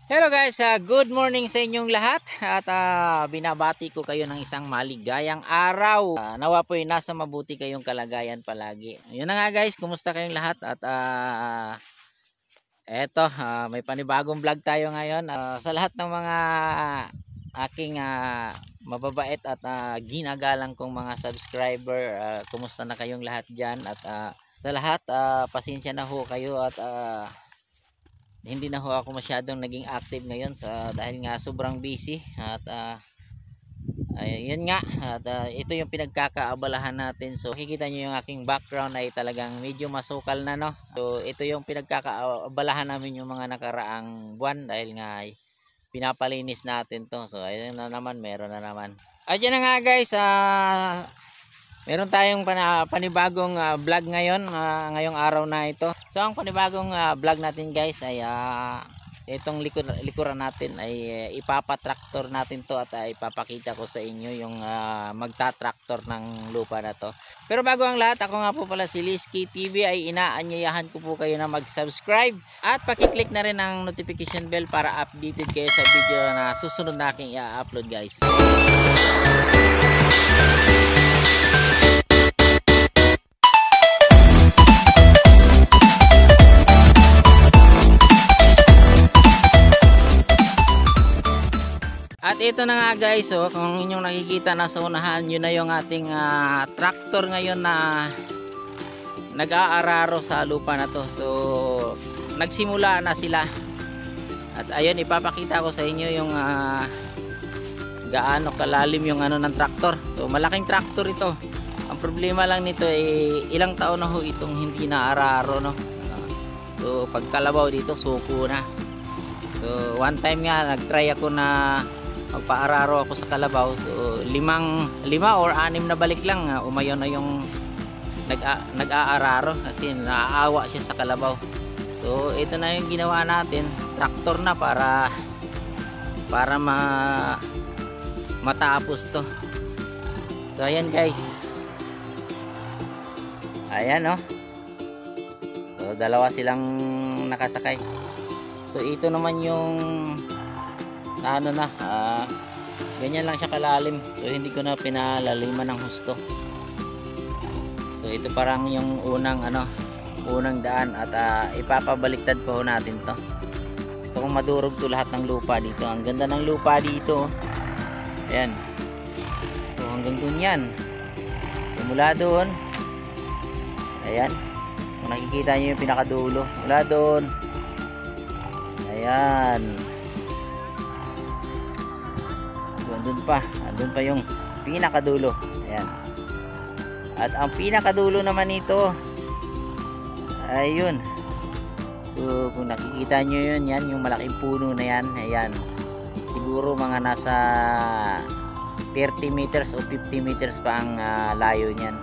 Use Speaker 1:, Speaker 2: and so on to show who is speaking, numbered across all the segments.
Speaker 1: Hello guys, good morning sa inyong lahat at binabati ko kayo ng isang maligayang araw. Nawa po'y nasa mabuti kayong kalagayan palagi. Yun na nga guys, kumusta kayong lahat at may panibagong vlog tayo ngayon. Sa lahat ng mga aking mababait at ginagalang kong mga subscriber, kumusta na kayong lahat dyan at sa lahat, pasensya na ho kayo at hindi na ho ako masyadong naging active ngayon dahil nga sobrang busy at ayun nga at ito yung pinagkakaabalahan natin. So makikita nyo yung aking background ay talagang medyo masukal na, no. So ito yung pinagkakaabalahan namin yung mga nakaraang buwan dahil nga ay pinapalinis natin to. So ayun na naman, meron na naman. Ayun na nga guys, meron tayong panibagong vlog ngayon, ngayong araw na ito. So ang panibagong vlog natin guys ay itong likuran natin ay ipapatraktor natin to at ipapakita ko sa inyo yung magta-traktor ng lupa na to. Pero bago ang lahat, ako nga po pala si Lizky TV, ay inaanyayahan ko po kayo na mag-subscribe at pakiclick na rin ang notification bell para updated kayo sa video na susunod na aking i-upload guys. At ito na nga guys, kung inyong nakikita na sa unahan, yun na yung ating tractor ngayon na nag-aararo sa lupa na to. So nagsimula na sila. At ayun, ipapakita ko sa inyo yung gaano kalalim yung ng traktor. So malaking traktor ito. Ang problema lang nito ay ilang taon na ho itong hindi na-araro, no. So pagkalabaw dito, suko na. So one time nga nagtry ako na magpaararo ako sa kalabaw. So lima or anim na balik lang, umayaw na yung nag-aararo kasi naaawa siya sa kalabaw. So ito na yung ginawa natin, traktor na para matapos to. So ayan guys, ayan, no. So dalawa silang nakasakay. So ito naman yung ganyan lang siya kalalim. So hindi ko na pinalaliman ng husto. So ito parang yung unang daan at ipapabaliktad pa ho natin to. Gusto kong madurog to lahat ng lupa dito. Ang ganda ng lupa dito. Ayan. So hanggang dun yan. So mula doon, ayan, kung nakikita nyo yung pinakadulo, mula doon, ayan, andun pa yung pinakadulo. Ayan. At ang pinakadulo naman nito, ayun. So kung nakikita nyo yun, yan yung malaking puno na yan. Ayan. Siguro mga nasa 30 meters o 50 meters pa ang layo niyan.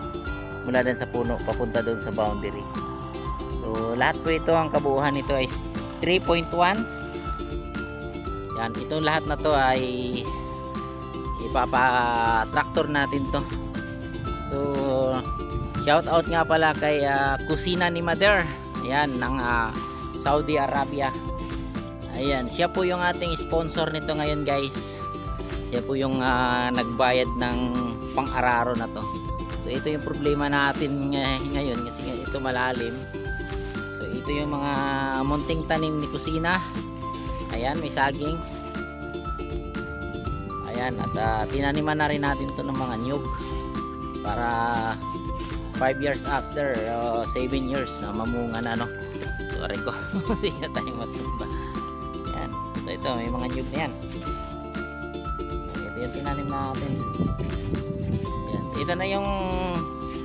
Speaker 1: Mula dun sa puno papunta dun sa boundary. So lahat po ito, ang kabuuan nito ay 3.1. Yan, ito lahat na to ay ipapa-traktor natin to. So shout out nga pala kay Kusina ni Mother, ayan, ng Saudi Arabia. Ayan, siya po yung ating sponsor nito ngayon guys. Siya po yung nagbayad ng pang-araro na to. So ito yung problema natin ngayon kasi ito malalim. So ito yung mga munting tanim ni Kusina. Ayan, may saging. Ayan, at tinaniman na rin natin to ng mga nyug para 5 years after 7 years na mamunga na, no. Sorry ko, hindi na tayo matumba. Ayan, so ito may mga nyug na yan. So, ito yung tinanim natin. Ayan, so ito na yung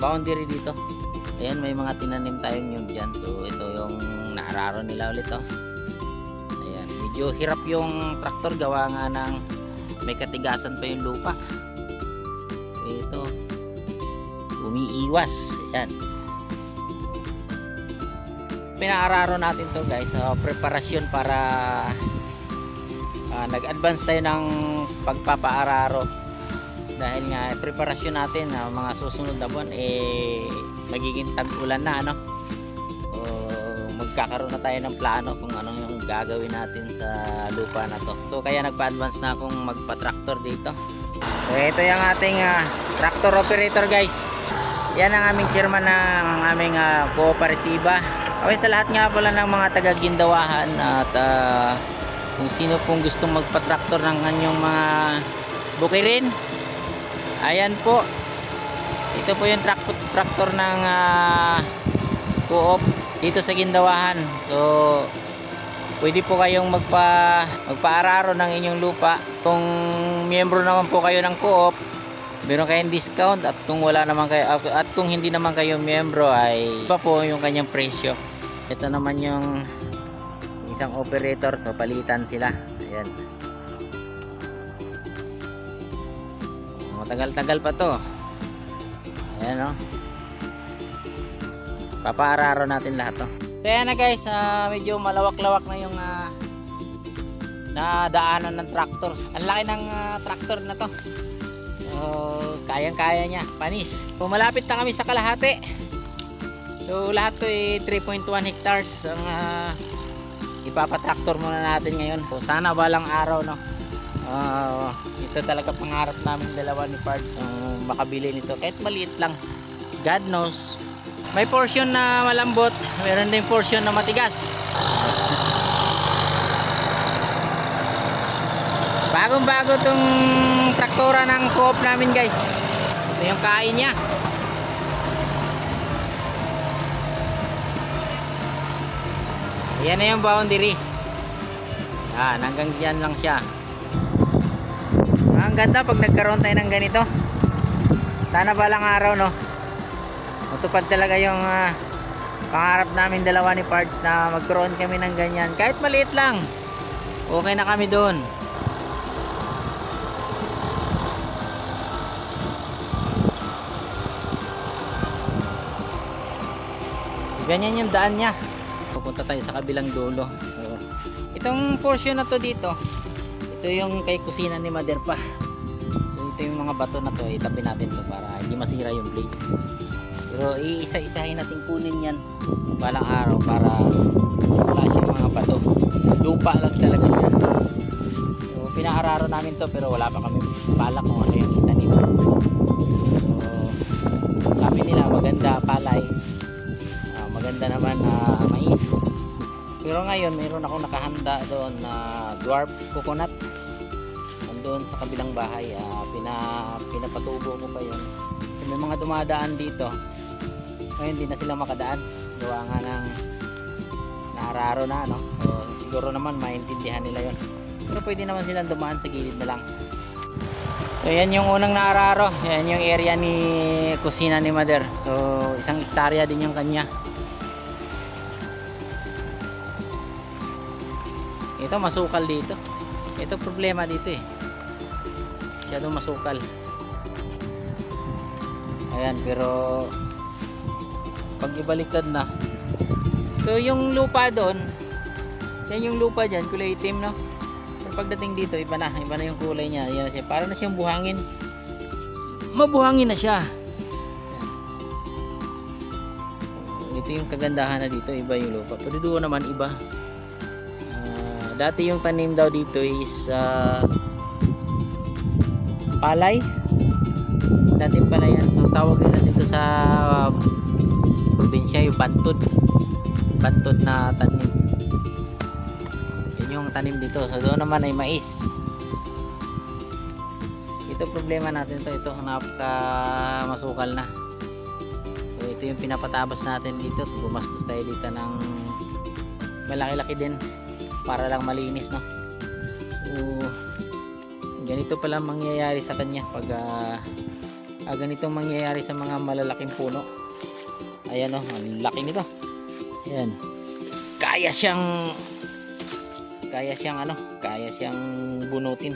Speaker 1: boundary dito. Ayan, may mga tinanim tayong nyug dyan. So ito yung naararo nila ulit, oh. Ayan, medyo hirap yung traktor, gawa nga ng may katigasan pa yung lupa. Ito, umiiwas. Ayan, pinaararo natin to guys, preparasyon para nag-advance tayo ng pagpapaararo dahil nga preparasyon natin mga susunod na buwan magiging tag-ulan na, so magkakaroon na tayo ng plano kung ano yung gagawin natin sa lupa na to. So kaya nagpa-advance na akong magpa-tractor dito. So ito yung ating tractor operator guys. Yan ang aming chairman ng aming kooperatiba. Okay, sa lahat nga pala ng mga taga-Gindawahan at kung sino pong gustong magpa-tractor ng kanyang mga bukirin, ayan po, ito po yung tractor ng co-op dito sa Gindawahan. So pwede po kayong magpa-araro ng inyong lupa. Kung miyembro naman po kayo ng co-op, meron kayong discount, at kung wala naman kayo, at kung hindi naman kayo miyembro, ay iba po yung kanyang presyo. Ito naman yung isang operator, so palitan sila. Ayan, matagal-tagal pa to. Ayan o, papaararo natin lahat to. So ayan na guys, medyo malawak-lawak na yung nadaanan ng tractor. Ang laki ng tractor na to. Kayang-kaya niya, panis. So malapit na kami sa kalahati. So lahat to ay 3.1 hectares ang ipapatraktor muna natin ngayon. So sana balang araw, no, ito talaga pangarap namin dalawa ni Pards, makabili nito kahit maliit lang. God knows, may portion na malambot, meron din portion na matigas. Bagong-bago tong traktora ng co-op namin guys. Ito yung kain niya. Ayan na yung boundary. Yan, hanggang dyan lang siya. Ang ganda pag nagkaroon tayo ng ganito. Sana balang araw, no, matupad talaga yung pangarap namin dalawa ni Pards na magkaroon kami ng ganyan. Kahit maliit lang, okay na kami doon. Ganyan yung daan niya. Pupunta tayo sa kabilang dulo. So, itong portion na to dito, ito yung kay kusina ni Mother pa. So ito yung mga bato na to, itabi natin to para hindi masira yung blade. Pero iisa-isahin natin kunin yan balang araw para wala siyang mga bato. Lupa lang talaga siya. So pinaararo namin to, pero wala pa kami balak kung ano yung itanim. So sabi nila maganda palay, maganda naman mais. Pero ngayon mayroon akong nakahanda doon na dwarf coconut doon sa kabilang bahay. Pinapatubo ko pa yun. So, may mga dumadaan dito ngayon, hindi na sila makadaan gawa nga ng naararo na, no? So, siguro naman maintindihan nila yun, pero pwede naman silang dumaan sa gilid na lang. So yan yung unang naararo. Yan yung area ni kusina ni Mother. So 1 hektarya din yung kanya. Ito masukal dito. Ito problema dito eh. Masyadong masukal. Ayan, pero pag ibaliktad na. So yung lupa doon, yan yung lupa dyan, kulay itim, no? Pero pagdating dito, iba na yung kulay niya. Yan na siya. Para na siyang buhangin. Mabuhangin na siya. Ito yung kagandahan na dito, iba yung lupa. Pero doon naman iba. Dati yung tanim daw dito is palay. Dating palayan. So tawag nila dito sa probinsya yung bantod. Bantod na tanim. Yun yung tanim dito. So doon naman ay mais. Ito problema natin to. Ito napaka masukal na. So ito yung pinapatabas natin dito. Gumastos tayo dito ng malaki-laki din para lang malinis, no? So ganito pala mangyayari sa kanya pag ganitong mangyayari sa mga malalaking puno. Ayan, oh, ang laki nito. Ayan. Kaya siyang bunutin.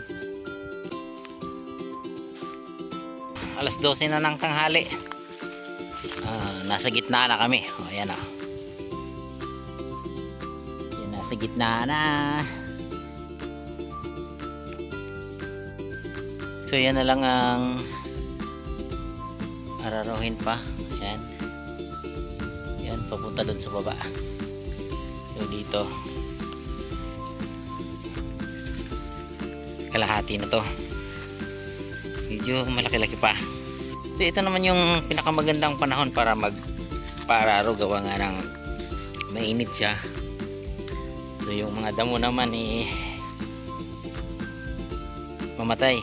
Speaker 1: Alas 12 na ng tanghali. Nasa gitna na kami. Ayan, oh. Ayan, nasa gitna na. So yan na lang ang araruhin pa. Yan. Yan, papunta doon sa baba. So dito kalahati na to. Medyo malaki-laki pa. So, ito naman yung pinakamagandang panahon para magpararo, gawa nga ng mainit siya. So yung mga damo naman mamatay.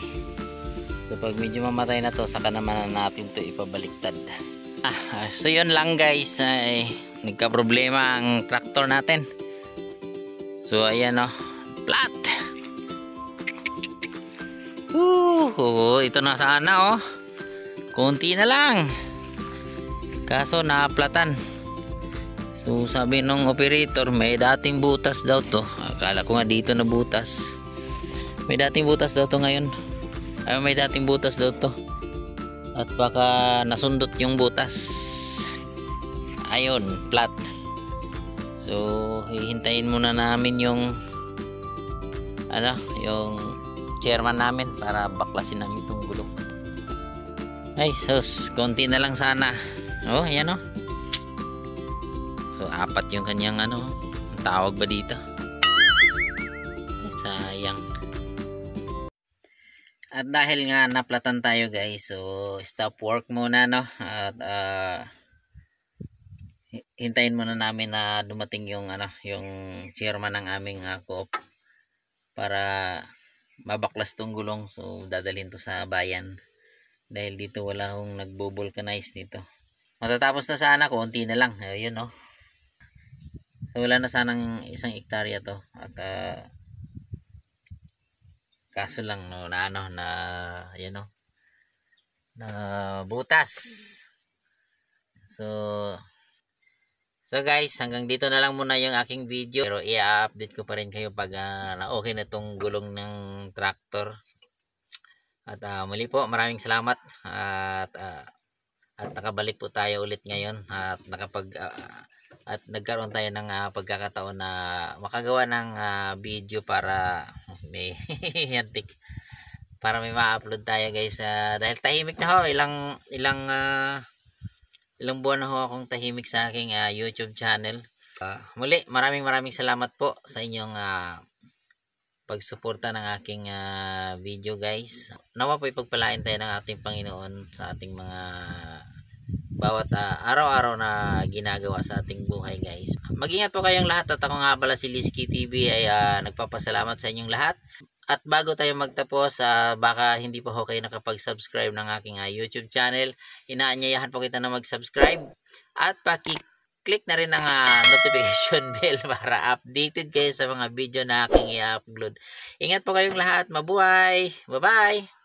Speaker 1: So pag medyo mamatay na to, saka naman natin to ipabaliktad. So yun lang guys, nagka-problema ang tractor natin. So ayan flat. Ito na sana konti na lang. Kaso naaplatan. So sabi nung operator, may dating butas daw to. Akala ko nga dito na butas. May dating butas daw to ngayon. May dating butas daw to. At baka nasundot yung butas. Ayun, flat. So hihintayin muna namin yung yung chairman namin para baklasin namin itong gulong. Ay sus, konti na lang sana. Ayan So 4 yung kanyang ang tawag ba dito? Sayang. At dahil nga naplatan tayo guys, so stop work muna at hintayin muna namin na dumating yung yung chairman ng aming co-op para mabaklas tong gulong. So dadalhin to sa bayan dahil dito wala hong nagbo-vulcanize dito. Matatapos na sana, konti na lang. Ayun So wala na sanang 1 hektarya to. At kaso lang na butas. So guys, hanggang dito na lang muna yung aking video. Pero i-update ko pa rin kayo pag na-okay na tong gulong ng tractor. At muli po, maraming salamat. At nakabalik po tayo ulit ngayon. At nagkaroon tayo ng pagkakataon na makagawa ng video para may para may ma-upload tayo guys. Dahil tahimik na ilang buwan na akong tahimik sa aking YouTube channel. Muli, maraming salamat po sa inyong pagsuporta ng aking video guys. Nawa po ipagpalain tayo ng ating Panginoon sa ating mga bawat araw-araw na ginagawa sa ating buhay guys. Mag-ingat po kayong lahat at ako nga pala si Lizky TV ay nagpapasalamat sa inyong lahat. At bago tayo magtapos, baka hindi pa kayo nakapag-subscribe ng aking YouTube channel, inaanyayahan po kita na mag-subscribe at click na rin ang notification bell para updated kayo sa mga video na aking i-upload. Ingat po kayong lahat. Mabuhay! Bye-bye!